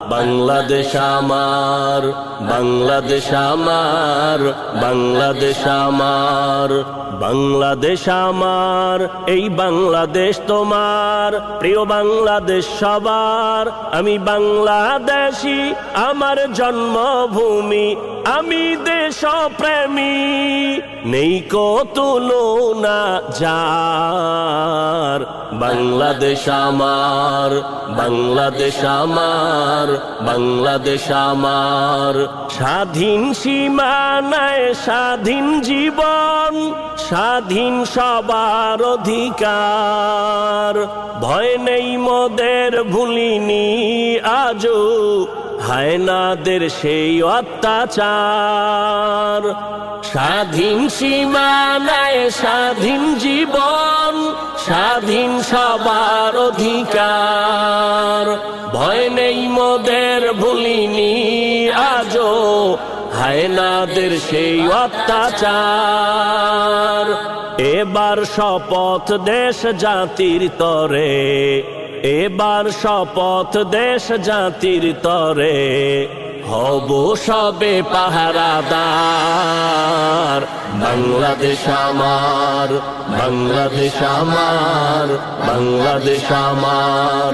বাংলাদেশ আমার, বাংলাদেশ আমার, বাংলাদেশ আমার, বাংলাদেশ আমার, এই বাংলাদেশ তোমার। প্রিয় বাংলাদেশ সবার, আমি বাংলাদেশী, আমার জন্মভূমি, আমি দেশপ্রেমী। নেই কো তুলনা যার, বাংলাদেশ আমার, বাংলাদেশ আমার, বাংলাদেশ আমার। স্বাধীন সীমানায় স্বাধীন জীবন, স্বাধীন সবার অধিকার। ভয় নেই মোদের, ভুলিনি আজও হায়নাদের সেই অত্যাচার। স্বাধীন সীমানায় স্বাধীন জীবন, স্বাধীন সবার অধিকার। ভয় নেই মোদের, ভুলিনি আজও হায়নাদের সেই অত্যাচার। এবার শপথ দেশ জাতির তরে, এবার শপথ দেশ জাতির তরে, হব সবে পাহারাদার। বাংলাদেশ আমার, বাংলাদেশ আমার, বাংলাদেশ আমার।